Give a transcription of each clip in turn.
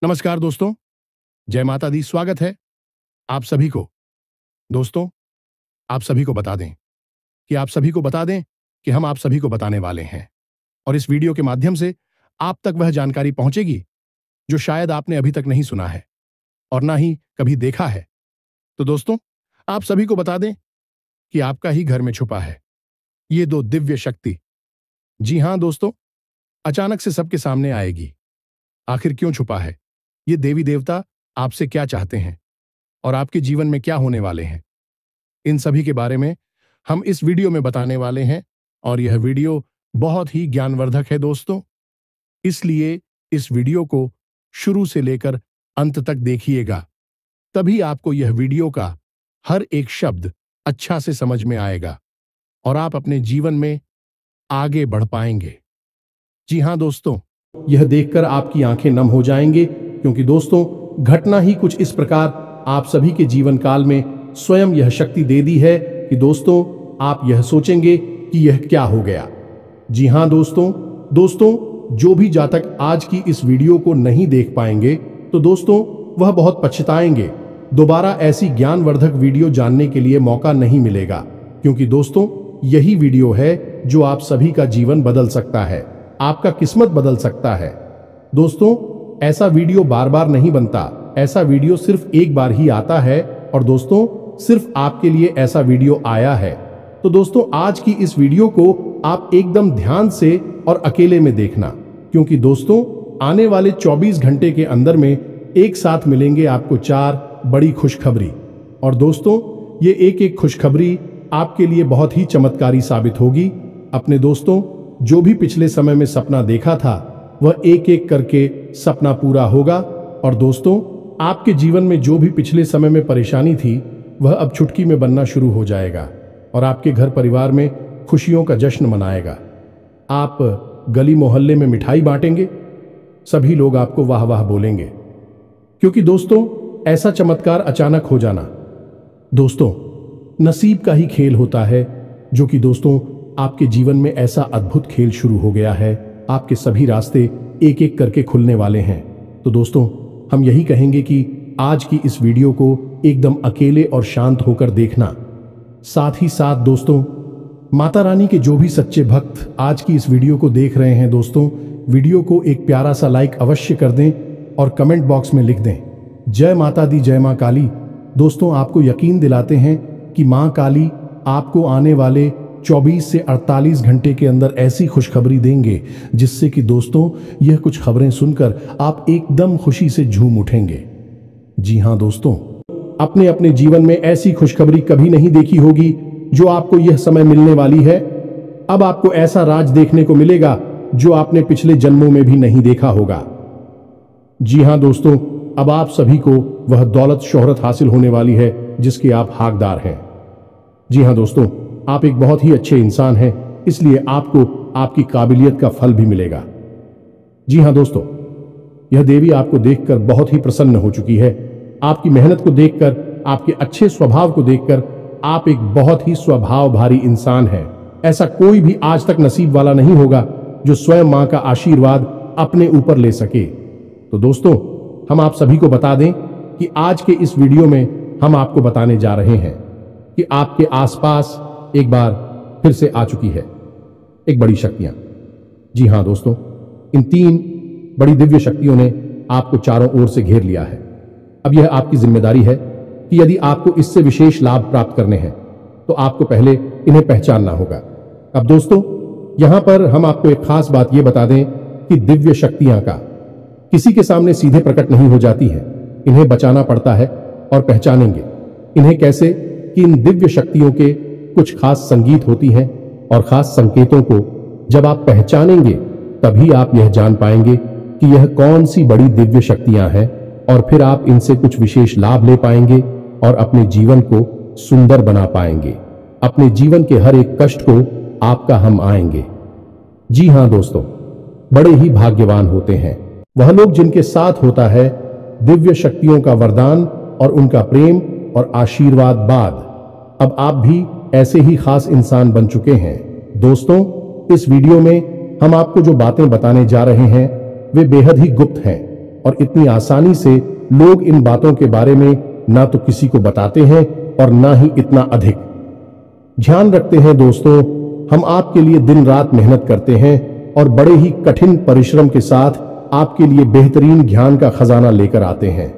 नमस्कार दोस्तों, जय माता दी। स्वागत है आप सभी को। दोस्तों, आप सभी को बता दें कि हम आप सभी को बताने वाले हैं और इस वीडियो के माध्यम से आप तक वह जानकारी पहुंचेगी जो शायद आपने अभी तक नहीं सुना है और ना ही कभी देखा है। तो दोस्तों, आप सभी को बता दें कि आपका ही घर में छुपा है ये दो दिव्य शक्ति। जी हां दोस्तों, अचानक से सबके सामने आएगी। आखिर क्यों छुपा है? ये देवी देवता आपसे क्या चाहते हैं और आपके जीवन में क्या होने वाले हैं, इन सभी के बारे में हम इस वीडियो में बताने वाले हैं और यह वीडियो बहुत ही ज्ञानवर्धक है दोस्तों। इसलिए इस वीडियो को शुरू से लेकर अंत तक देखिएगा, तभी आपको यह वीडियो का हर एक शब्द अच्छा से समझ में आएगा और आप अपने जीवन में आगे बढ़ पाएंगे। जी हां दोस्तों, यह देखकर आपकी आंखें नम हो जाएंगे, क्योंकि दोस्तों घटना ही कुछ इस प्रकार आप सभी के जीवन काल में स्वयं यह शक्ति दे दी है कि दोस्तों आप यह सोचेंगे कि यह क्या हो गया। जी हां दोस्तों, जो भी जातक आज की इस वीडियो को नहीं देख पाएंगे तो दोस्तों वह बहुत पछताएंगे। दोबारा ऐसी ज्ञानवर्धक वीडियो जानने के लिए मौका नहीं मिलेगा, क्योंकि दोस्तों यही वीडियो है जो आप सभी का जीवन बदल सकता है, आपका किस्मत बदल सकता है। दोस्तों ऐसा वीडियो बार बार नहीं बनता, ऐसा वीडियो सिर्फ एक बार ही आता है और दोस्तों सिर्फ आपके लिए ऐसा वीडियो आया है। तो दोस्तों आज की इस वीडियो को आप एकदम ध्यान से और अकेले में देखना, क्योंकि दोस्तों आने वाले 24 घंटे के अंदर में एक साथ मिलेंगे आपको 4 बड़ी खुशखबरी। और दोस्तों ये एक एक खुशखबरी आपके लिए बहुत ही चमत्कारी साबित होगी। अपने दोस्तों जो भी पिछले समय में सपना देखा था वह एक एक करके सपना पूरा होगा और दोस्तों आपके जीवन में जो भी पिछले समय में परेशानी थी वह अब चुटकी में बनना शुरू हो जाएगा और आपके घर परिवार में खुशियों का जश्न मनाएगा। आप गली मोहल्ले में मिठाई बांटेंगे, सभी लोग आपको वाह वाह बोलेंगे, क्योंकि दोस्तों ऐसा चमत्कार अचानक हो जाना दोस्तों नसीब का ही खेल होता है, जो कि दोस्तों आपके जीवन में ऐसा अद्भुत खेल शुरू हो गया है। आपके सभी रास्ते एक एक करके खुलने वाले हैं। तो दोस्तों हम यही कहेंगे कि आज की इस वीडियो को एकदम अकेले और शांत होकर देखना। साथ ही साथ दोस्तों माता रानी के जो भी सच्चे भक्त आज की इस वीडियो को देख रहे हैं दोस्तों, वीडियो को एक प्यारा सा लाइक अवश्य कर दें और कमेंट बॉक्स में लिख दें जय माता दी, जय मां काली। दोस्तों आपको यकीन दिलाते हैं कि मां काली आपको आने वाले 24 से 48 घंटे के अंदर ऐसी खुशखबरी देंगे जिससे कि दोस्तों यह कुछ खबरें सुनकर आप एकदम खुशी से झूम उठेंगे। जी हां दोस्तों, अपने अपने जीवन में ऐसी खुशखबरी कभी नहीं देखी होगी जो आपको यह समय मिलने वाली है। अब आपको ऐसा राज देखने को मिलेगा जो आपने पिछले जन्मों में भी नहीं देखा होगा। जी हां दोस्तों, अब आप सभी को वह दौलत शोहरत हासिल होने वाली है जिसके आप हकदार हैं। जी हां दोस्तों, आप एक बहुत ही अच्छे इंसान हैं, इसलिए आपको आपकी काबिलियत का फल भी मिलेगा। जी हां दोस्तों, यह देवी आपको देखकर बहुत ही प्रसन्न हो चुकी है। आपकी मेहनत को देखकर, आपके अच्छे स्वभाव को देखकर आप एक बहुत ही स्वभाव भारी इंसान हैं। ऐसा कोई भी आज तक नसीब वाला नहीं होगा जो स्वयं मां का आशीर्वाद अपने ऊपर ले सके। तो दोस्तों हम आप सभी को बता दें कि आज के इस वीडियो में हम आपको बताने जा रहे हैं कि आपके आसपास एक बार फिर से आ चुकी है एक बड़ी शक्तियां। जी हां दोस्तों, इन 3 बड़ी दिव्य शक्तियों ने आपको चारों ओर से घेर लिया है। अब यह आपकी जिम्मेदारी है कि यदि आपको इससे विशेष लाभ प्राप्त करने हैं तो आपको पहले इन्हें पहचानना होगा। अब दोस्तों यहां पर हम आपको एक खास बात यह बता दें कि दिव्य शक्तियां का किसी के सामने सीधे प्रकट नहीं हो जाती है, इन्हें बचाना पड़ता है। और पहचानेंगे इन्हें कैसे कि इन दिव्य शक्तियों के कुछ खास संगीत होती हैं और खास संकेतों को जब आप पहचानेंगे तभी आप यह जान पाएंगे कि यह कौन सी बड़ी दिव्य शक्तियां हैं और फिर आप इनसे कुछ विशेष लाभ ले पाएंगे और अपने जीवन को सुंदर बना पाएंगे। अपने जीवन के हर एक कष्ट को आपका हम आएंगे। जी हां दोस्तों, बड़े ही भाग्यवान होते हैं वह लोग जिनके साथ होता है दिव्य शक्तियों का वरदान और उनका प्रेम और आशीर्वाद बाद। अब आप भी ऐसे ही खास इंसान बन चुके हैं। दोस्तों इस वीडियो में हम आपको जो बातें बताने जा रहे हैं वे बेहद ही गुप्त हैं और इतनी आसानी से लोग इन बातों के बारे में ना तो किसी को बताते हैं और ना ही इतना अधिक ध्यान रखते हैं। दोस्तों, हम आपके लिए दिन रात मेहनत करते हैं और बड़े ही कठिन परिश्रम के साथ आपके लिए बेहतरीन ज्ञान का खजाना लेकर आते हैं।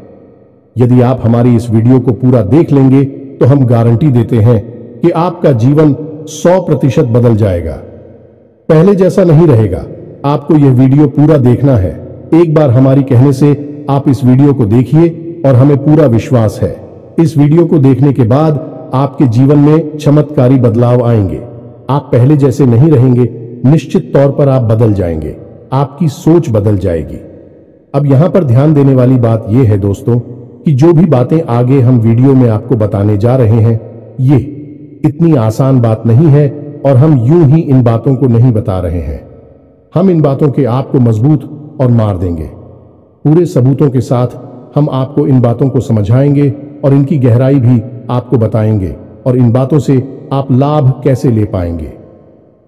यदि आप हमारी इस वीडियो को पूरा देख लेंगे तो हम गारंटी देते हैं कि आपका जीवन 100% बदल जाएगा, पहले जैसा नहीं रहेगा। आपको यह वीडियो पूरा देखना है। एक बार हमारी कहने से आप इस वीडियो को देखिए और हमें पूरा विश्वास है इस वीडियो को देखने के बाद आपके जीवन में चमत्कारी बदलाव आएंगे। आप पहले जैसे नहीं रहेंगे, निश्चित तौर पर आप बदल जाएंगे, आपकी सोच बदल जाएगी। अब यहां पर ध्यान देने वाली बात यह है दोस्तों कि जो भी बातें आगे हम वीडियो में आपको बताने जा रहे हैं, ये इतनी आसान बात नहीं है और हम यूं ही इन बातों को नहीं बता रहे हैं। हम इन बातों के आपको मजबूत और मार देंगे। पूरे सबूतों के साथ हम आपको इन बातों को समझाएंगे और इनकी गहराई भी आपको बताएंगे और इन बातों से आप लाभ कैसे ले पाएंगे।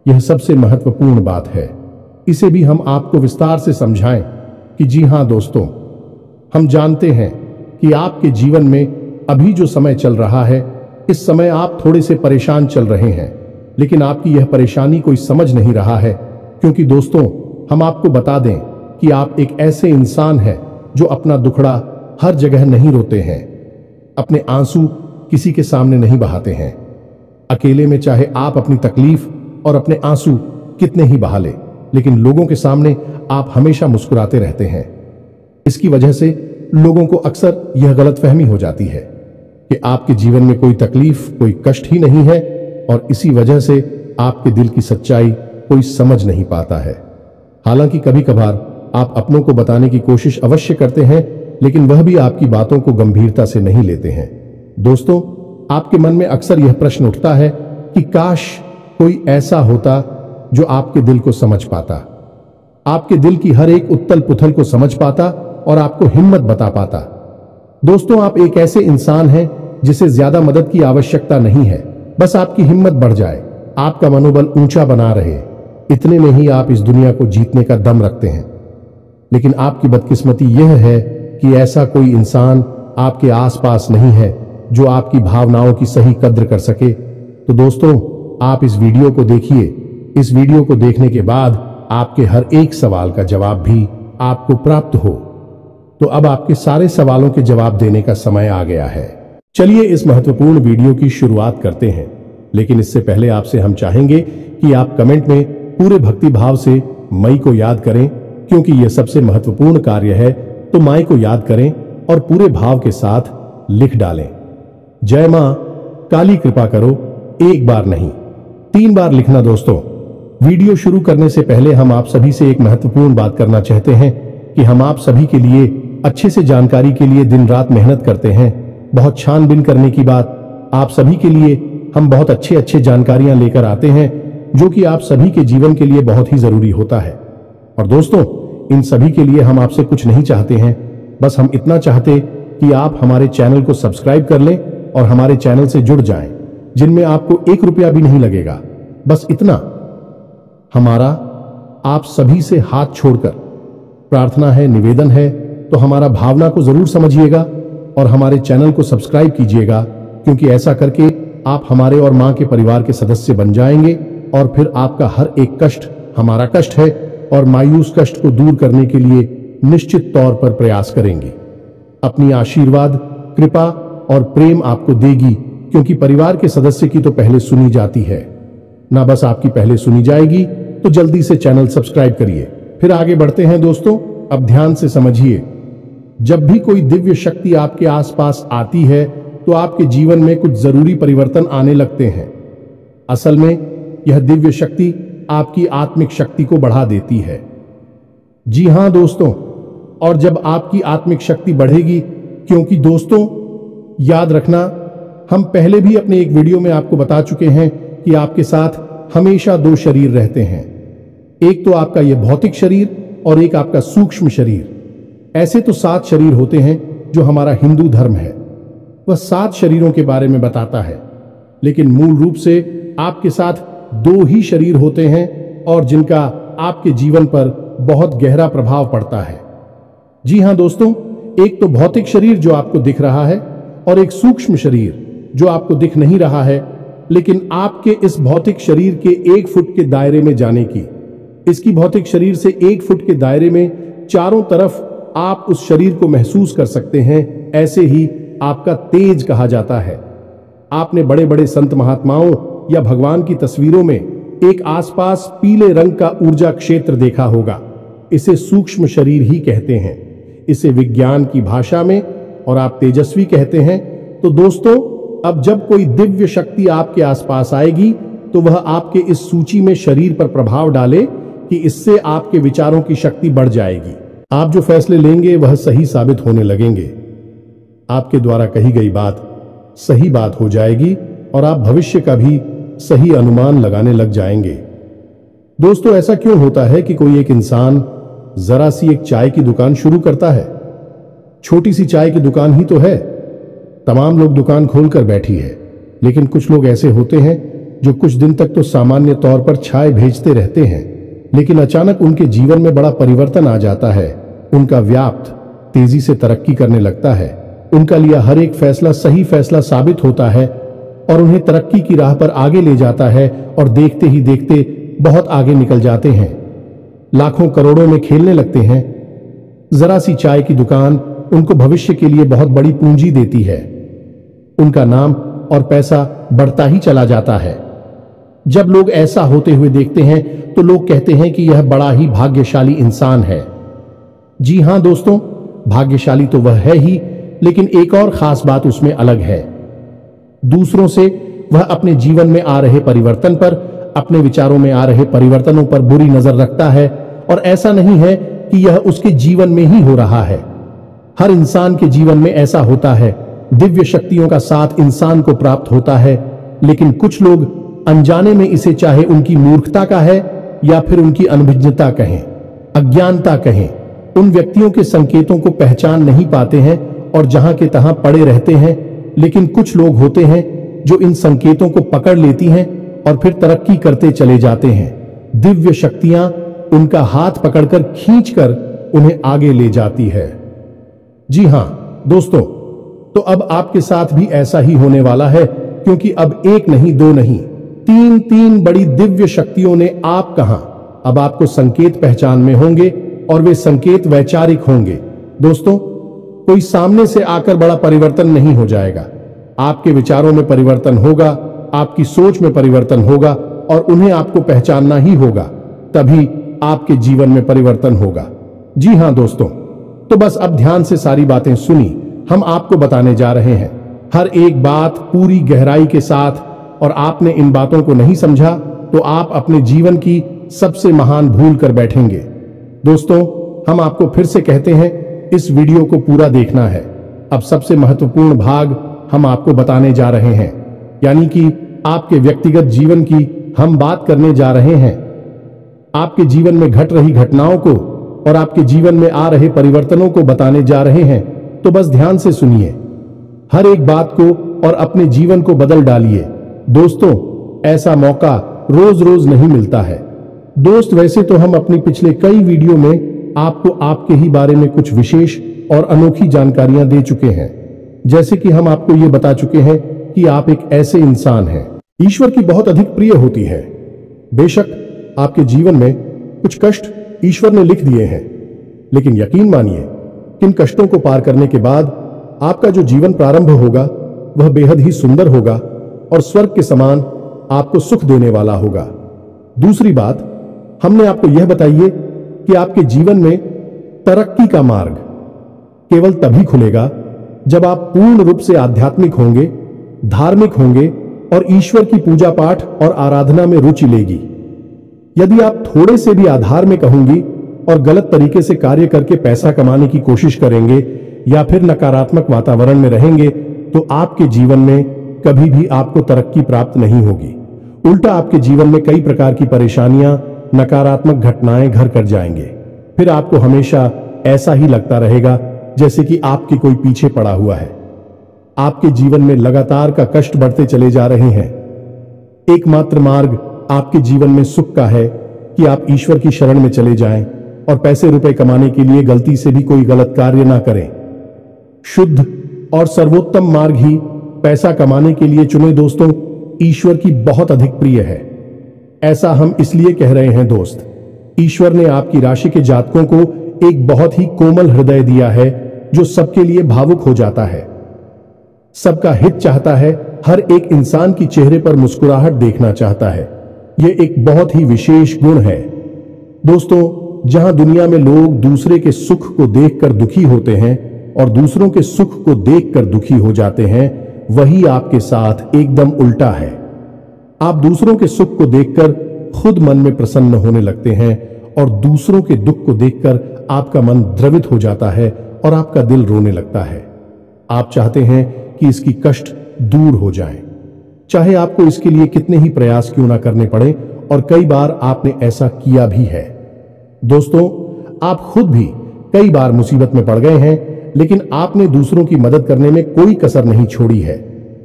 यह सबसे महत्वपूर्ण बात है। इसे भी हम आपको विस्तार से समझाएं कि जी हां दोस्तों, हम जानते हैं कि आपके जीवन में अभी जो समय चल रहा है, इस समय आप थोड़े से परेशान चल रहे हैं, लेकिन आपकी यह परेशानी कोई समझ नहीं रहा है। क्योंकि दोस्तों, हम आपको बता दें कि आप एक ऐसे इंसान हैं जो अपना दुखड़ा हर जगह नहीं रोते हैं, अपने आंसू किसी के सामने नहीं बहाते हैं। अकेले में चाहे आप अपनी तकलीफ और अपने आंसू कितने ही बहा ले, लेकिन लोगों के सामने आप हमेशा मुस्कुराते रहते हैं। इसकी वजह से लोगों को अक्सर यह गलतफहमी हो जाती है कि आपके जीवन में कोई तकलीफ, कोई कष्ट ही नहीं है और इसी वजह से आपके दिल की सच्चाई कोई समझ नहीं पाता है। हालांकि कभी कभार आप अपनों को बताने की कोशिश अवश्य करते हैं, लेकिन वह भी आपकी बातों को गंभीरता से नहीं लेते हैं। दोस्तों, आपके मन में अक्सर यह प्रश्न उठता है कि काश कोई ऐसा होता जो आपके दिल को समझ पाता, आपके दिल की हर एक उथल पुथल को समझ पाता और आपको हिम्मत बता पाता। दोस्तों, आप एक ऐसे इंसान हैं जिसे ज्यादा मदद की आवश्यकता नहीं है, बस आपकी हिम्मत बढ़ जाए, आपका मनोबल ऊंचा बना रहे, इतने में ही आप इस दुनिया को जीतने का दम रखते हैं। लेकिन आपकी बदकिस्मती यह है कि ऐसा कोई इंसान आपके आसपास नहीं है जो आपकी भावनाओं की सही कद्र कर सके। तो दोस्तों, आप इस वीडियो को देखिए। इस वीडियो को देखने के बाद आपके हर एक सवाल का जवाब भी आपको प्राप्त हो। तो अब आपके सारे सवालों के जवाब देने का समय आ गया है। चलिए इस महत्वपूर्ण वीडियो की शुरुआत करते हैं, लेकिन इससे पहले आपसे हम चाहेंगे कि आप कमेंट में पूरे भक्ति भाव से मई को याद करें, क्योंकि यह सबसे महत्वपूर्ण कार्य है। तो माई को याद करें और पूरे भाव के साथ लिख डालें, जय मां काली कृपा करो। एक बार नहीं, 3 बार लिखना। दोस्तों, वीडियो शुरू करने से पहले हम आप सभी से एक महत्वपूर्ण बात करना चाहते हैं कि हम आप सभी के लिए अच्छे से जानकारी के लिए दिन रात मेहनत करते हैं। बहुत छानबीन करने की बात, आप सभी के लिए हम बहुत अच्छे जानकारियां लेकर आते हैं जो कि आप सभी के जीवन के लिए बहुत ही जरूरी होता है। और दोस्तों, इन सभी के लिए हम आपसे कुछ नहीं चाहते हैं, बस हम इतना चाहते कि आप हमारे चैनल को सब्सक्राइब कर लें और हमारे चैनल से जुड़ जाएं, जिनमें आपको 1 रुपया भी नहीं लगेगा। बस इतना हमारा आप सभी से हाथ छोड़कर प्रार्थना है, निवेदन है। तो हमारा भावना को जरूर समझिएगा और हमारे चैनल को सब्सक्राइब कीजिएगा, क्योंकि ऐसा करके आप हमारे और मां के परिवार के सदस्य बन जाएंगे और फिर आपका हर एक कष्ट हमारा कष्ट है और मायूस कष्ट को दूर करने के लिए निश्चित तौर पर प्रयास करेंगे। अपनी आशीर्वाद, कृपा और प्रेम आपको देगी, क्योंकि परिवार के सदस्य की तो पहले सुनी जाती है ना, बस आपकी पहले सुनी जाएगी। तो जल्दी से चैनल सब्सक्राइब करिए। फिर आगे बढ़ते हैं दोस्तों। अब ध्यान से समझिए, जब भी कोई दिव्य शक्ति आपके आसपास आती है तो आपके जीवन में कुछ जरूरी परिवर्तन आने लगते हैं। असल में यह दिव्य शक्ति आपकी आत्मिक शक्ति को बढ़ा देती है। जी हां दोस्तों, और जब आपकी आत्मिक शक्ति बढ़ेगी, क्योंकि दोस्तों याद रखना, हम पहले भी अपने एक वीडियो में आपको बता चुके हैं कि आपके साथ हमेशा 2 शरीर रहते हैं। एक तो आपका यह भौतिक शरीर और एक आपका सूक्ष्म शरीर। ऐसे तो 7 शरीर होते हैं जो हमारा हिंदू धर्म है, वह 7 शरीरों के बारे में बताता है। लेकिन मूल रूप से आपके साथ 2 ही शरीर होते हैं और जिनका आपके जीवन पर बहुत गहरा प्रभाव पड़ता है। जी हां दोस्तों, एक तो भौतिक शरीर जो आपको दिख रहा है और एक सूक्ष्म शरीर जो आपको दिख नहीं रहा है, लेकिन आपके इस भौतिक शरीर के 1 फुट के दायरे में जाने की, इसकी भौतिक शरीर से 1 फुट के दायरे में चारों तरफ आप उस शरीर को महसूस कर सकते हैं। ऐसे ही आपका तेज कहा जाता है। आपने बड़े बड़े संत महात्माओं या भगवान की तस्वीरों में एक आसपास पीले रंग का ऊर्जा क्षेत्र देखा होगा। इसे सूक्ष्म शरीर ही कहते हैं। इसे विज्ञान की भाषा में और आप तेजस्वी कहते हैं। तो दोस्तों, अब जब कोई दिव्य शक्ति आपके आसपास आएगी तो वह आपके इस सूची में शरीर पर प्रभाव डाले कि इससे आपके विचारों की शक्ति बढ़ जाएगी। आप जो फैसले लेंगे वह सही साबित होने लगेंगे। आपके द्वारा कही गई बात सही बात हो जाएगी और आप भविष्य का भी सही अनुमान लगाने लग जाएंगे। दोस्तों, ऐसा क्यों होता है कि कोई एक इंसान जरा सी एक चाय की दुकान शुरू करता है? छोटी सी चाय की दुकान ही तो है, तमाम लोग दुकान खोलकर बैठी है, लेकिन कुछ लोग ऐसे होते हैं जो कुछ दिन तक तो सामान्य तौर पर चाय भेजते रहते हैं, लेकिन अचानक उनके जीवन में बड़ा परिवर्तन आ जाता है। उनका व्यापार तेजी से तरक्की करने लगता है। उनका लिया हर एक फैसला सही फैसला साबित होता है और उन्हें तरक्की की राह पर आगे ले जाता है और देखते ही देखते बहुत आगे निकल जाते हैं, लाखों करोड़ों में खेलने लगते हैं। जरा सी चाय की दुकान उनको भविष्य के लिए बहुत बड़ी पूंजी देती है। उनका नाम और पैसा बढ़ता ही चला जाता है। जब लोग ऐसा होते हुए देखते हैं तो लोग कहते हैं कि यह बड़ा ही भाग्यशाली इंसान है। जी हां दोस्तों, भाग्यशाली तो वह है ही, लेकिन एक और खास बात उसमें अलग है। दूसरों से वह अपने जीवन में आ रहे परिवर्तन पर, अपने विचारों में आ रहे परिवर्तनों पर बुरी नजर रखता है। और ऐसा नहीं है कि यह उसके जीवन में ही हो रहा है। हर इंसान के जीवन में ऐसा होता है। दिव्य शक्तियों का साथ इंसान को प्राप्त होता है, लेकिन कुछ लोग अनजाने में इसे, चाहे उनकी मूर्खता का है या फिर उनकी अनभिज्ञता कहें, अज्ञानता कहें, उन व्यक्तियों के संकेतों को पहचान नहीं पाते हैं और जहां के तहां पड़े रहते हैं। लेकिन कुछ लोग होते हैं जो इन संकेतों को पकड़ लेती हैं और फिर तरक्की करते चले जाते हैं। दिव्य शक्तियां उनका हाथ पकड़कर खींचकर उन्हें आगे ले जाती है। जी हां दोस्तों, तो अब आपके साथ भी ऐसा ही होने वाला है, क्योंकि अब एक नहीं, दो नहीं, तीन बड़ी दिव्य शक्तियों ने आप कहां, अब आपको संकेत पहचान में होंगे और वे संकेत वैचारिक होंगे। दोस्तों, कोई सामने से आकर बड़ा परिवर्तन नहीं हो जाएगा। आपके विचारों में परिवर्तन होगा, आपकी सोच में परिवर्तन होगा और उन्हें आपको पहचानना ही होगा, तभी आपके जीवन में परिवर्तन होगा। जी हां दोस्तों, तो बस अब ध्यान से सारी बातें सुनी। हम आपको बताने जा रहे हैं हर एक बात पूरी गहराई के साथ, और आपने इन बातों को नहीं समझा तो आप अपने जीवन की सबसे महान भूल कर बैठेंगे। दोस्तों, हम आपको फिर से कहते हैं, इस वीडियो को पूरा देखना है। अब सबसे महत्वपूर्ण भाग हम आपको बताने जा रहे हैं, यानी कि आपके व्यक्तिगत जीवन की हम बात करने जा रहे हैं। आपके जीवन में घट रही घटनाओं को और आपके जीवन में आ रहे परिवर्तनों को बताने जा रहे हैं। तो बस ध्यान से सुनिए हर एक बात को और अपने जीवन को बदल डालिए। दोस्तों, ऐसा मौका रोज रोज नहीं मिलता है। दोस्त, वैसे तो हम अपनी पिछले कई वीडियो में आपको आपके ही बारे में कुछ विशेष और अनोखी जानकारियां दे चुके हैं। जैसे कि हम आपको ये बता चुके हैं कि आप एक ऐसे इंसान हैं ईश्वर की बहुत अधिक प्रिय होती है। बेशक आपके जीवन में कुछ कष्ट ईश्वर ने लिख दिए हैं, लेकिन यकीन मानिए किन कष्टों को पार करने के बाद आपका जो जीवन प्रारंभ होगा वह बेहद ही सुंदर होगा और स्वर्ग के समान आपको सुख देने वाला होगा। दूसरी बात, हमने आपको यह बताइए कि आपके जीवन में तरक्की का मार्ग केवल तभी खुलेगा जब आप पूर्ण रूप से आध्यात्मिक होंगे, धार्मिक होंगे और ईश्वर की पूजा पाठ और आराधना में रुचि लेगी। यदि आप थोड़े से भी अधार्मिक होंगी और गलत तरीके से कार्य करके पैसा कमाने की कोशिश करेंगे या फिर नकारात्मक वातावरण में रहेंगे, तो आपके जीवन में कभी भी आपको तरक्की प्राप्त नहीं होगी। उल्टा आपके जीवन में कई प्रकार की परेशानियां, नकारात्मक घटनाएं घर कर जाएंगे। फिर आपको हमेशा ऐसा ही लगता रहेगा जैसे कि आपके कोई पीछे पड़ा हुआ है। आपके जीवन में लगातार का कष्ट बढ़ते चले जा रहे हैं। एकमात्र मार्ग आपके जीवन में सुख का है कि आप ईश्वर की शरण में चले जाएं और पैसे रुपए कमाने के लिए गलती से भी कोई गलत कार्य ना करें। शुद्ध और सर्वोत्तम मार्ग ही पैसा कमाने के लिए चुने दोस्तों, ईश्वर की बहुत अधिक प्रिय है। ऐसा हम इसलिए कह रहे हैं दोस्त, ईश्वर ने आपकी राशि के जातकों को एक बहुत ही कोमल हृदय दिया है जो सबके लिए भावुक हो जाता है, सबका हित चाहता है, हर एक इंसान की चेहरे पर मुस्कुराहट देखना चाहता है। यह एक बहुत ही विशेष गुण है दोस्तों। जहां दुनिया में लोग दूसरे के सुख को देखकर दुखी होते हैं और दूसरों के सुख को देखकर दुखी हो जाते हैं, वही आपके साथ एकदम उल्टा है। आप दूसरों के सुख को देखकर खुद मन में प्रसन्न होने लगते हैं और दूसरों के दुख को देखकर आपका मन द्रवित हो जाता है और आपका दिल रोने लगता है। आप चाहते हैं कि इसकी कष्ट दूर हो जाए, चाहे आपको इसके लिए कितने ही प्रयास क्यों ना करने पड़े, और कई बार आपने ऐसा किया भी है। दोस्तों, आप खुद भी कई बार मुसीबत में पड़ गए हैं, लेकिन आपने दूसरों की मदद करने में कोई कसर नहीं छोड़ी है।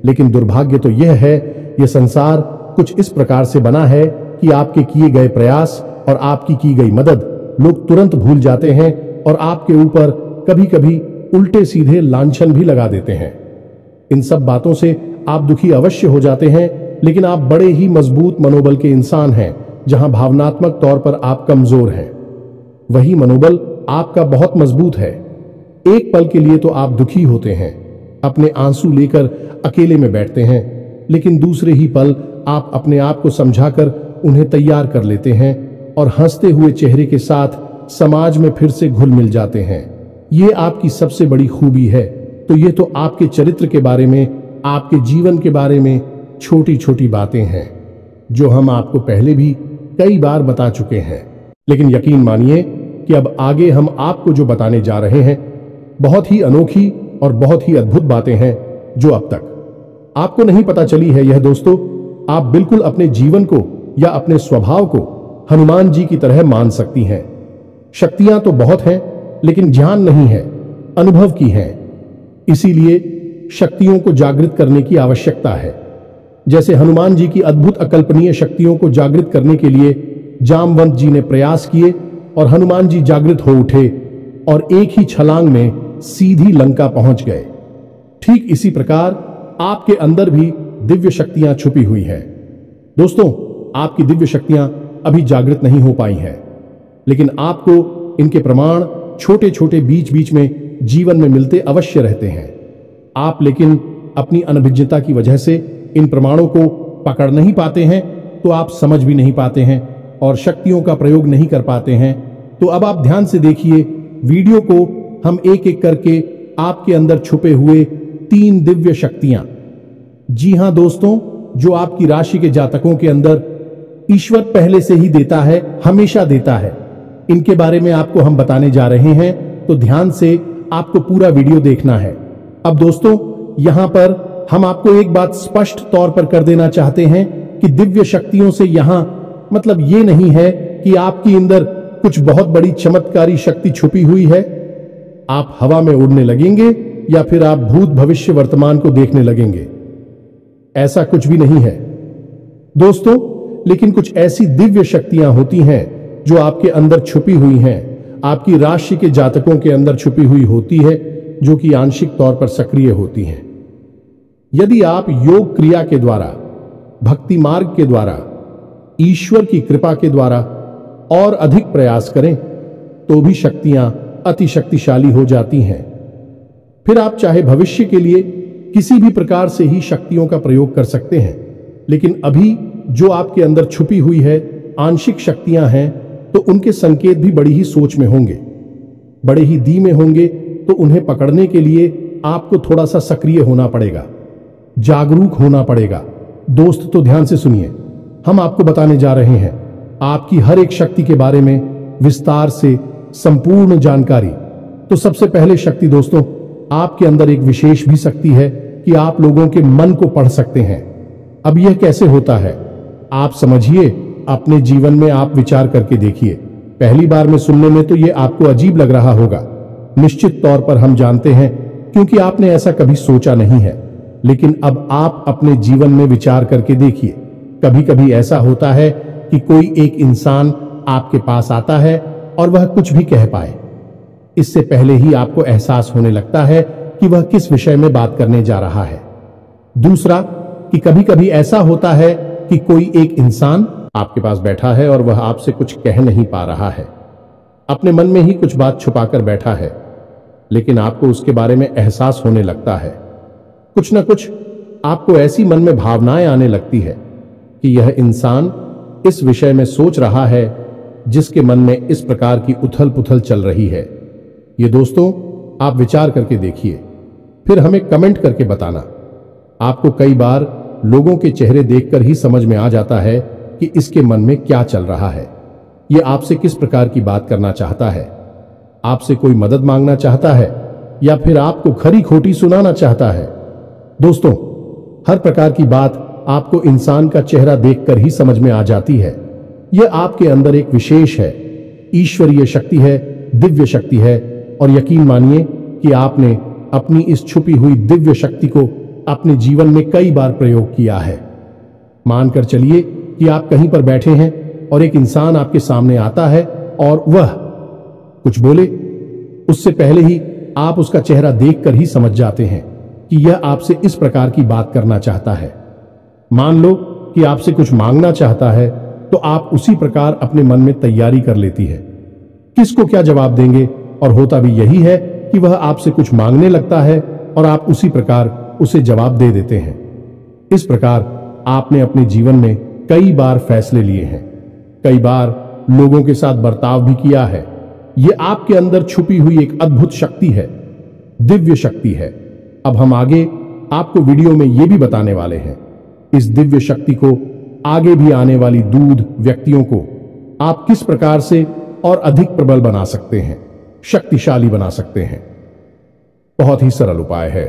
लेकिन दुर्भाग्य तो यह है, यह संसार कुछ इस प्रकार से बना है कि आपके किए गए प्रयास और आपकी की गई मदद लोग तुरंत भूल जाते हैं और आपके ऊपर कभी कभी उल्टे सीधे लांछन भी लगा देते हैं। इन सब बातों से आप दुखी अवश्य हो जाते हैं, लेकिन आप बड़े ही मजबूत मनोबल के इंसान हैं। जहां भावनात्मक तौर पर आप कमजोर हैं, वही मनोबल आपका बहुत मजबूत है। एक पल के लिए तो आप दुखी होते हैं, अपने आंसू लेकर अकेले में बैठते हैं, लेकिन दूसरे ही पल आप अपने आप को समझाकर उन्हें तैयार कर लेते हैं और हंसते हुए चेहरे के साथ समाज में फिर से घुल मिल जाते हैं। ये आपकी सबसे बड़ी खूबी है। तो ये तो आपके चरित्र के बारे में, आपके जीवन के बारे में छोटी छोटी बातें हैं जो हम आपको पहले भी कई बार बता चुके हैं। लेकिन यकीन मानिए कि अब आगे हम आपको जो बताने जा रहे हैं बहुत ही अनोखी और बहुत ही अद्भुत बातें हैं जो अब तक आपको नहीं पता चली है। यह दोस्तों, आप बिल्कुल अपने जीवन को या अपने स्वभाव को हनुमान जी की तरह मान सकती हैं। शक्तियां तो बहुत हैं, लेकिन ज्ञान नहीं है, अनुभव की है। इसीलिए शक्तियों को जागृत करने की आवश्यकता है। जैसे हनुमान जी की अद्भुत अकल्पनीय शक्तियों को जागृत करने के लिए जामवंत जी ने प्रयास किए और हनुमान जी जागृत हो उठे और एक ही छलांग में सीधी लंका पहुंच गए। ठीक इसी प्रकार आपके अंदर भी दिव्य शक्तियां छुपी हुई हैं। दोस्तों, आपकी दिव्य शक्तियां अभी जागृत नहीं हो पाई हैं, लेकिन आपको इनके प्रमाण छोटे छोटे बीच बीच में जीवन में मिलते अवश्य रहते हैं। आप लेकिन अपनी अनभिज्ञता की वजह से इन प्रमाणों को पकड़ नहीं पाते हैं, तो आप समझ भी नहीं पाते हैं और शक्तियों का प्रयोग नहीं कर पाते हैं। तो अब आप ध्यान से देखिए वीडियो को, हम एक एक करके आपके अंदर छुपे हुए 3 दिव्य शक्तियां, जी हां दोस्तों, जो आपकी राशि के जातकों के अंदर ईश्वर पहले से ही देता है, हमेशा देता है, इनके बारे में आपको हम बताने जा रहे हैं। तो ध्यान से आपको पूरा वीडियो देखना है। अब दोस्तों, यहां पर हम आपको एक बात स्पष्ट तौर पर कर देना चाहते हैं कि दिव्य शक्तियों से यहां मतलब ये नहीं है कि आपके अंदर कुछ बहुत बड़ी चमत्कारी शक्ति छुपी हुई है, आप हवा में उड़ने लगेंगे या फिर आप भूत भविष्य वर्तमान को देखने लगेंगे। ऐसा कुछ भी नहीं है दोस्तों, लेकिन कुछ ऐसी दिव्य शक्तियां होती हैं जो आपके अंदर छुपी हुई हैं, आपकी राशि के जातकों के अंदर छुपी हुई होती है, जो कि आंशिक तौर पर सक्रिय होती हैं। यदि आप योग क्रिया के द्वारा, भक्ति मार्ग के द्वारा, ईश्वर की कृपा के द्वारा और अधिक प्रयास करें तो भी शक्तियां अति शक्तिशाली हो जाती हैं। फिर आप चाहे भविष्य के लिए किसी भी प्रकार से ही शक्तियों का प्रयोग कर सकते हैं, लेकिन अभी जो आपके अंदर छुपी हुई है आंशिक शक्तियां हैं, तो उनके संकेत भी बड़ी ही सोच में होंगे, बड़े ही धीमे होंगे। तो उन्हें पकड़ने के लिए आपको थोड़ा सा सक्रिय होना पड़ेगा, जागरूक होना पड़ेगा। दोस्त, तो ध्यान से सुनिए, हम आपको बताने जा रहे हैं आपकी हर एक शक्ति के बारे में विस्तार से संपूर्ण जानकारी। तो सबसे पहले शक्ति दोस्तों, आपके अंदर एक विशेष भी शक्ति है कि आप लोगों के मन को पढ़ सकते हैं। अब यह कैसे होता है आप समझिए, अपने जीवन में आप विचार करके देखिए। पहली बार में सुनने में तो यह आपको अजीब लग रहा होगा, निश्चित तौर पर हम जानते हैं, क्योंकि आपने ऐसा कभी सोचा नहीं है। लेकिन अब आप अपने जीवन में विचार करके देखिए। कभी कभी ऐसा होता है कि कोई एक इंसान आपके पास आता है और वह कुछ भी कह पाए। इससे पहले ही आपको एहसास होने लगता है कि वह किस विषय में बात करने जा रहा है। दूसरा, कि कभी कभी ऐसा होता है कि कोई एक इंसान आपके पास बैठा है और वह आपसे कुछ कह नहीं पा रहा है, अपने मन में ही कुछ बात छुपाकर बैठा है, लेकिन आपको उसके बारे में एहसास होने लगता है। कुछ न कुछ आपको ऐसी मन में भावनाएं आने लगती है कि यह इंसान इस विषय में सोच रहा है जिसके मन में इस प्रकार की उथल पुथल चल रही है। ये दोस्तों, आप विचार करके देखिए, फिर हमें कमेंट करके बताना। आपको कई बार लोगों के चेहरे देखकर ही समझ में आ जाता है कि इसके मन में क्या चल रहा है, ये आपसे किस प्रकार की बात करना चाहता है, आपसे कोई मदद मांगना चाहता है या फिर आपको खरी खोटी सुनाना चाहता है। दोस्तों, हर प्रकार की बात आपको इंसान का चेहरा देखकर ही समझ में आ जाती है। यह आपके अंदर एक विशेष है, ईश्वरीय शक्ति है, दिव्य शक्ति है। और यकीन मानिए कि आपने अपनी इस छुपी हुई दिव्य शक्ति को अपने जीवन में कई बार प्रयोग किया है। मानकर चलिए कि आप कहीं पर बैठे हैं और एक इंसान आपके सामने आता है और वह कुछ बोले, उससे पहले ही आप उसका चेहरा देखकर ही समझ जाते हैं कि यह आपसे इस प्रकार की बात करना चाहता है। मान लो कि आपसे कुछ मांगना चाहता है, तो आप उसी प्रकार अपने मन में तैयारी कर लेती है किसको क्या जवाब देंगे, और होता भी यही है कि वह आपसे कुछ मांगने लगता है और आप उसी प्रकार उसे जवाब दे देते हैं। इस प्रकार आपने अपने जीवन में कई बार फैसले लिए हैं, कई बार लोगों के साथ बर्ताव भी किया है। यह आपके अंदर छुपी हुई एक अद्भुत शक्ति है, दिव्य शक्ति है। अब हम आगे आपको वीडियो में यह भी बताने वाले हैं, इस दिव्य शक्ति को आगे भी आने वाली दूध व्यक्तियों को आप किस प्रकार से और अधिक प्रबल बना सकते हैं, शक्तिशाली बना सकते हैं। बहुत ही सरल उपाय है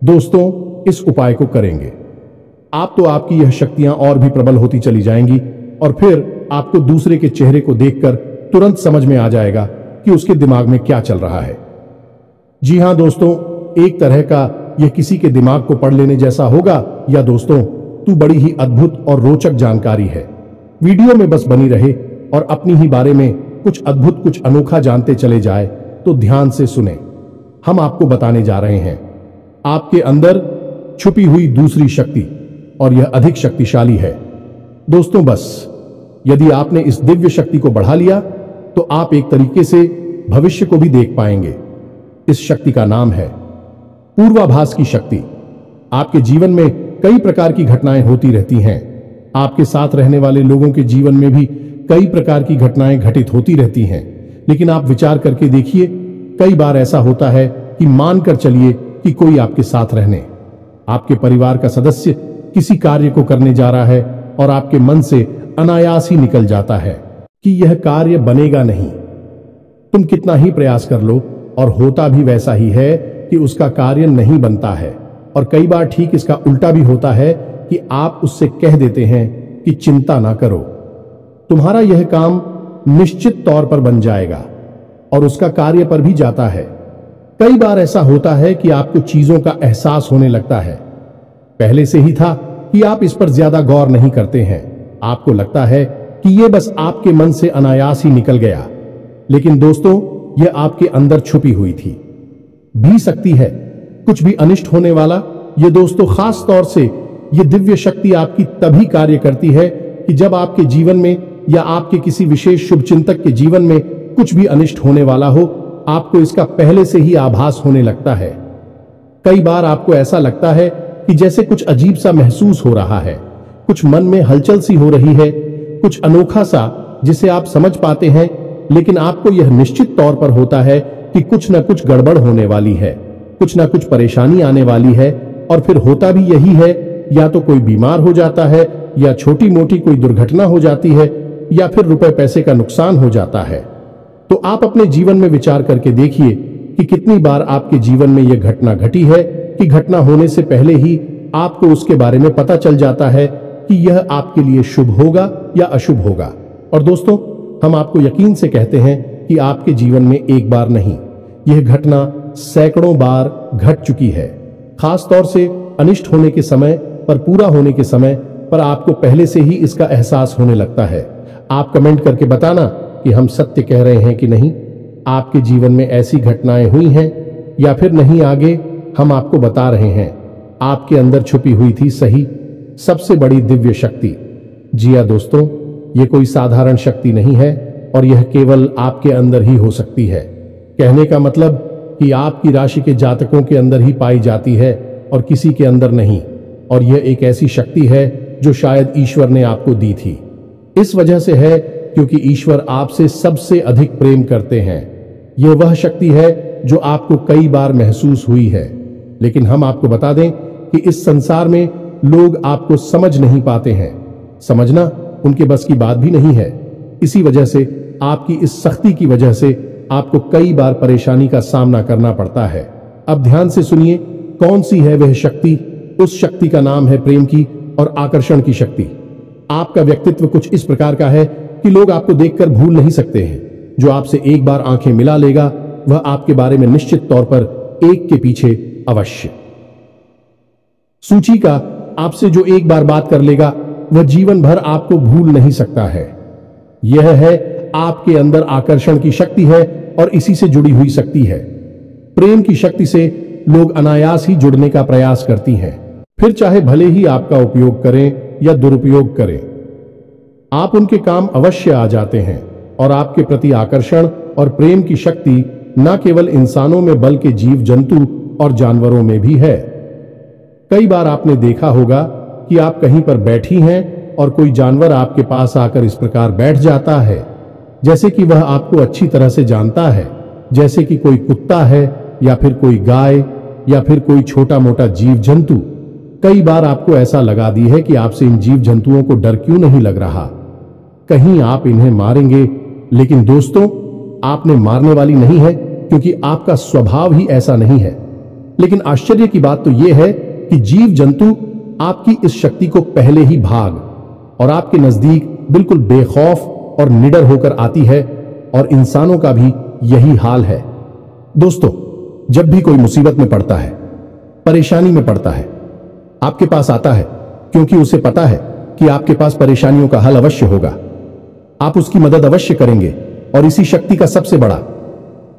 दोस्तों, इस उपाय को करेंगे आप तो आपकी यह शक्तियां और भी प्रबल होती चली जाएंगी और फिर आपको दूसरे के चेहरे को देखकर तुरंत समझ में आ जाएगा कि उसके दिमाग में क्या चल रहा है। जी हां दोस्तों, एक तरह का यह किसी के दिमाग को पढ़ लेने जैसा होगा, या दोस्तों तू बड़ी ही अद्भुत और रोचक जानकारी है। वीडियो में बस बनी रहे और अपनी ही बारे में कुछ अद्भुत, कुछ अनोखा जानते चले जाए, तो ध्यान से सुने। हम आपको बताने जा रहे हैं आपके अंदर छुपी हुई दूसरी शक्ति, और यह अधिक शक्तिशाली है। दोस्तों बस यदि आपने इस दिव्य शक्ति को बढ़ा लिया तो आप एक तरीके से भविष्य को भी देख पाएंगे। इस शक्ति का नाम है पूर्वाभास की शक्ति। आपके जीवन में कई प्रकार की घटनाएं होती रहती हैं, आपके साथ रहने वाले लोगों के जीवन में भी कई प्रकार की घटनाएं घटित होती रहती हैं, लेकिन आप विचार करके देखिए, कई बार ऐसा होता है कि मानकर चलिए कि कोई आपके साथ रहने, आपके परिवार का सदस्य किसी कार्य को करने जा रहा है और आपके मन से अनायास ही निकल जाता है कि यह कार्य बनेगा नहीं। तुम कितना ही प्रयास कर लो और होता भी वैसा ही है कि उसका कार्य नहीं बनता है। और कई बार ठीक इसका उल्टा भी होता है कि आप उससे कह देते हैं कि चिंता ना करो, तुम्हारा यह काम निश्चित तौर पर बन जाएगा, और उसका कार्य पर भी जाता है। कई बार ऐसा होता है कि आपको चीजों का एहसास होने लगता है, पहले से ही था कि आप इस पर ज्यादा गौर नहीं करते हैं, आपको लगता है कि यह बस आपके मन से अनायास ही निकल गया, लेकिन दोस्तों यह आपके अंदर छुपी हुई थी भी सकती है। कुछ भी अनिष्ट होने वाला, यह दोस्तों खास तौर से यह दिव्य शक्ति आपकी तभी कार्य करती है कि जब आपके जीवन में या आपके किसी विशेष शुभचिंतक के जीवन में कुछ भी अनिष्ट होने वाला हो, आपको इसका पहले से ही आभास होने लगता है। कई बार आपको ऐसा लगता है कि जैसे कुछ अजीब सा महसूस हो रहा है, कुछ मन में हलचल सी हो रही है, कुछ अनोखा सा जिसे आप समझ पाते हैं, लेकिन आपको यह निश्चित तौर पर होता है कि कुछ न कुछ गड़बड़ होने वाली है, कुछ न कुछ परेशानी आने वाली है। और फिर होता भी यही है, या तो कोई बीमार हो जाता है, या छोटी मोटी कोई दुर्घटना हो जाती है, या फिर रुपए पैसे का नुकसान हो जाता है। तो आप अपने जीवन में विचार करके देखिए कि कितनी बार आपके जीवन में यह घटना घटी है कि घटना होने से पहले ही आपको उसके बारे में पता चल जाता है कि यह आपके लिए शुभ होगा या अशुभ होगा। और दोस्तों हम आपको यकीन से कहते हैं कि आपके जीवन में एक बार नहीं, यह घटना सैकड़ों बार घट चुकी है। खास तौर से अनिष्ट होने के समय पर, पूरा होने के समय पर आपको पहले से ही इसका एहसास होने लगता है। आप कमेंट करके बताना कि हम सत्य कह रहे हैं कि नहीं। आपके जीवन में ऐसी घटनाएं हुई हैं या फिर नहीं, आगे हम आपको बता रहे हैं। आपके अंदर छुपी हुई थी सही सबसे बड़ी दिव्य शक्ति। जी हाँ दोस्तों, ये कोई साधारण शक्ति नहीं है और यह केवल आपके अंदर ही हो सकती है। कहने का मतलब कि आपकी राशि के जातकों के अंदर ही पाई जाती है और किसी के अंदर नहीं। और यह एक ऐसी शक्ति है जो शायद ईश्वर ने आपको दी थी। इस वजह से है क्योंकि ईश्वर आपसे सबसे अधिक प्रेम करते हैं। यह वह शक्ति है जो आपको कई बार महसूस हुई है, लेकिन हम आपको बता दें कि इस संसार में लोग आपको समझ नहीं पाते हैं। समझना उनके बस की बात भी नहीं है। इसी वजह से आपकी इस सख्ती की वजह से आपको कई बार परेशानी का सामना करना पड़ता है। अब ध्यान से सुनिए, कौन सी है वह शक्ति। उस शक्ति का नाम है प्रेम की और आकर्षण की शक्ति। आपका व्यक्तित्व कुछ इस प्रकार का है कि लोग आपको देखकर भूल नहीं सकते हैं। जो आपसे एक बार आंखें मिला लेगा वह आपके बारे में निश्चित तौर पर एक के पीछे अवश्य। सूची का आपसे जो एक बार बात कर लेगा वह जीवन भर आपको भूल नहीं सकता है। यह है आपके अंदर आकर्षण की शक्ति है और इसी से जुड़ी हुई शक्ति है। प्रेम की शक्ति से लोग अनायास ही जुड़ने का प्रयास करती हैं, फिर चाहे भले ही आपका उपयोग करें या दुरुपयोग करें। आप उनके काम अवश्य आ जाते हैं और आपके प्रति आकर्षण और प्रेम की शक्ति न केवल इंसानों में बल्कि जीव जंतु और जानवरों में भी है। कई बार आपने देखा होगा कि आप कहीं पर बैठी हैं और कोई जानवर आपके पास आकर इस प्रकार बैठ जाता है जैसे कि वह आपको अच्छी तरह से जानता है, जैसे कि कोई कुत्ता है या फिर कोई गाय या फिर कोई छोटा मोटा जीव जंतु। कई बार आपको ऐसा लगा दी है कि आपसे इन जीव जंतुओं को डर क्यों नहीं लग रहा, कहीं आप इन्हें मारेंगे। लेकिन दोस्तों, आपने मारने वाली नहीं है क्योंकि आपका स्वभाव ही ऐसा नहीं है। लेकिन आश्चर्य की बात तो यह है कि जीव जंतु आपकी इस शक्ति को पहले ही भाग और आपके नजदीक बिल्कुल बेखौफ और निडर होकर आती है, और इंसानों का भी यही हाल है। दोस्तों, जब भी कोई मुसीबत में पड़ता है, परेशानी में पड़ता है, आपके पास आता है क्योंकि उसे पता है कि आपके पास परेशानियों का हल अवश्य होगा। आप उसकी मदद अवश्य करेंगे और इसी शक्ति का सबसे बड़ा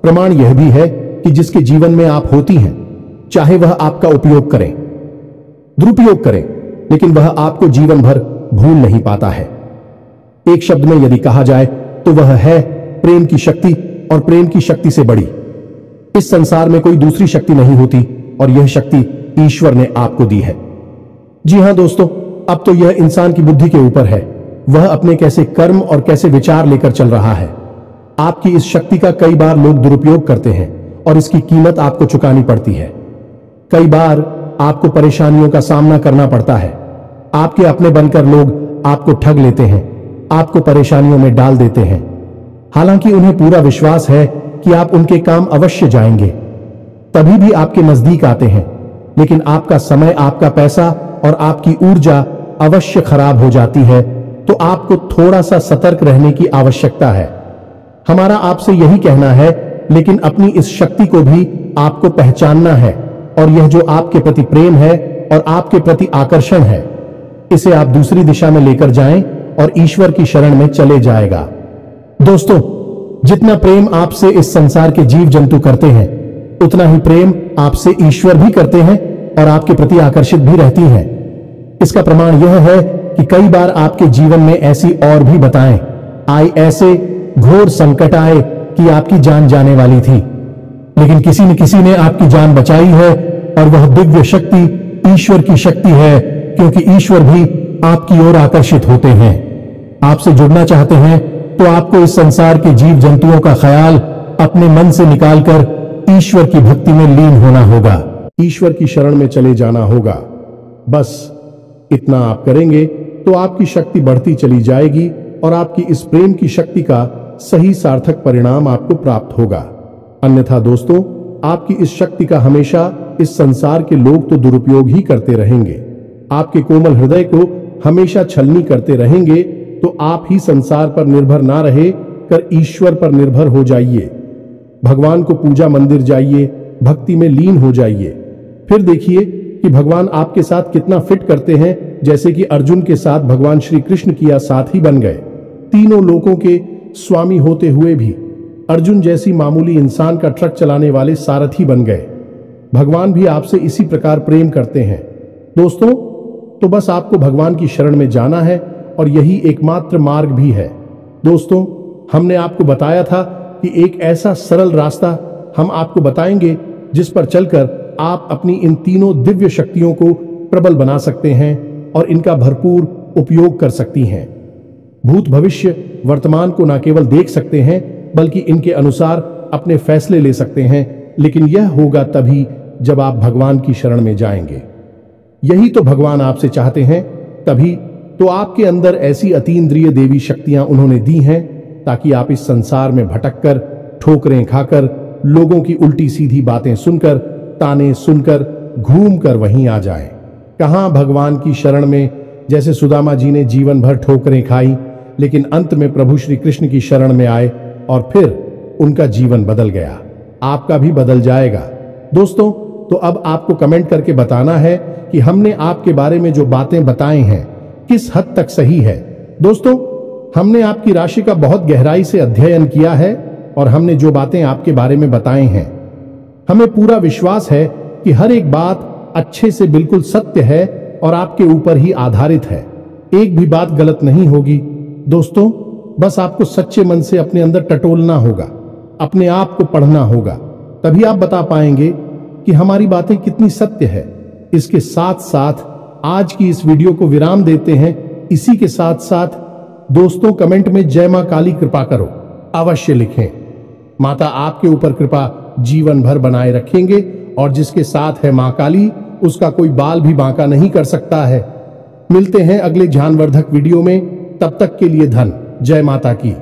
प्रमाण यह भी है कि जिसके जीवन में आप होती हैं, चाहे वह आपका उपयोग करें, दुरुपयोग करें, लेकिन वह आपको जीवन भर भूल नहीं पाता है। एक शब्द में यदि कहा जाए तो वह है प्रेम की शक्ति, और प्रेम की शक्ति से बड़ी इस संसार में कोई दूसरी शक्ति नहीं होती, और यह शक्ति ईश्वर ने आपको दी है। जी हां दोस्तों, अब तो यह इंसान की बुद्धि के ऊपर है, वह अपने कैसे कर्म और कैसे विचार लेकर चल रहा है। आपकी इस शक्ति का कई बार लोग दुरुपयोग करते हैं और इसकी कीमत आपको चुकानी पड़ती है। कई बार आपको परेशानियों का सामना करना पड़ता है। आपके अपने बनकर लोग आपको ठग लेते हैं, आपको परेशानियों में डाल देते हैं, हालांकि उन्हें पूरा विश्वास है कि आप उनके काम अवश्य जाएंगे, तभी भी आपके नजदीक आते हैं। लेकिन आपका समय, आपका पैसा और आपकी ऊर्जा अवश्य खराब हो जाती है, तो आपको थोड़ा सा सतर्क रहने की आवश्यकता है। हमारा आपसे यही कहना है, लेकिन अपनी इस शक्ति को भी आपको पहचानना है, और यह जो आपके प्रति प्रेम है और आपके प्रति आकर्षण है, इसे आप दूसरी दिशा में लेकर जाएं और ईश्वर की शरण में चले जाएगा। दोस्तों, जितना प्रेम आपसे इस संसार के जीव जंतु करते हैं, उतना ही प्रेम आपसे ईश्वर भी करते हैं और आपके प्रति आकर्षित भी रहती हैं। इसका प्रमाण यह है कि कई बार आपके जीवन में ऐसी और भी बताएं आई, ऐसे घोर संकट आए कि आपकी जान जाने वाली थी, लेकिन किसी न किसी ने आपकी जान बचाई है, और वह दिव्य शक्ति ईश्वर की शक्ति है, क्योंकि ईश्वर भी आपकी ओर आकर्षित होते हैं। आपसे जुड़ना चाहते हैं तो आपको इस संसार के जीव जंतुओं का ख्याल अपने मन से निकालकर ईश्वर की भक्ति में लीन होना होगा, ईश्वर की शरण में चले जाना होगा। बस इतना आप करेंगे तो आपकी शक्ति बढ़ती चली जाएगी और आपकी इस प्रेम की शक्ति का सही सार्थक परिणाम आपको प्राप्त होगा। अन्यथा दोस्तों, आपकी इस शक्ति का हमेशा इस संसार के लोग तो दुरुपयोग ही करते रहेंगे, आपके कोमल हृदय को हमेशा छलनी करते रहेंगे। तो आप ही संसार पर निर्भर ना रहे कर ईश्वर पर निर्भर हो जाइए। भगवान को पूजा मंदिर जाइए, भक्ति में लीन हो जाइए, फिर देखिए कि भगवान आपके साथ कितना फिट करते हैं। जैसे कि अर्जुन के साथ भगवान श्री कृष्ण किया साथी बन गए, तीनों लोकों के स्वामी होते हुए भी अर्जुन जैसी मामूली इंसान का ट्रक चलाने वाले सारथी बन गए। भगवान भी आपसे इसी प्रकार प्रेम करते हैं। दोस्तों, तो बस आपको भगवान की शरण में जाना है और यही एकमात्र मार्ग भी है। दोस्तों, हमने आपको बताया था कि एक ऐसा सरल रास्ता हम आपको बताएंगे जिस पर चलकर आप अपनी इन तीनों दिव्य शक्तियों को प्रबल बना सकते हैं और इनका भरपूर उपयोग कर सकती हैं। भूत भविष्य वर्तमान को न केवल देख सकते हैं बल्कि इनके अनुसार अपने फैसले ले सकते हैं, लेकिन यह होगा तभी जब आप भगवान की शरण में जाएंगे। यही तो भगवान आपसे चाहते हैं। तभी तो आपके अंदर ऐसी अतीन्द्रिय देवी शक्तियां उन्होंने दी हैं ताकि आप इस संसार में भटककर, ठोकरें खाकर, लोगों की उल्टी सीधी बातें सुनकर, ताने सुनकर, घूम कर वहीं आ जाएं। कहां भगवान की शरण में, जैसे सुदामा जी ने जीवन भर ठोकरें खाई, लेकिन अंत में प्रभु श्री कृष्ण की शरण में आए और फिर उनका जीवन बदल गया। आपका भी बदल जाएगा। दोस्तों, तो अब आपको कमेंट करके बताना है कि हमने आपके बारे में जो बातें बताई हैं किस हद तक सही है। दोस्तों, हमने आपकी राशि का बहुत गहराई से अध्ययन किया है और हमने जो बातें आपके बारे में बताई हैं, हमें पूरा विश्वास है कि हर एक बात अच्छे से बिल्कुल सत्य है और आपके ऊपर ही आधारित है। एक भी बात गलत नहीं होगी। दोस्तों, बस आपको सच्चे मन से अपने अंदर टटोलना होगा, अपने आप को पढ़ना होगा, तभी आप बता पाएंगे कि हमारी बातें कितनी सत्य है। इसके साथ साथ आज की इस वीडियो को विराम देते हैं। इसी के साथ साथ दोस्तों, कमेंट में जय मां काली कृपा करो अवश्य लिखें। माता आपके ऊपर कृपा जीवन भर बनाए रखेंगे और जिसके साथ है मां काली, उसका कोई बाल भी बांका नहीं कर सकता है। मिलते हैं अगले ज्ञानवर्धक वीडियो में। तब तक के लिए धन। जय माता की।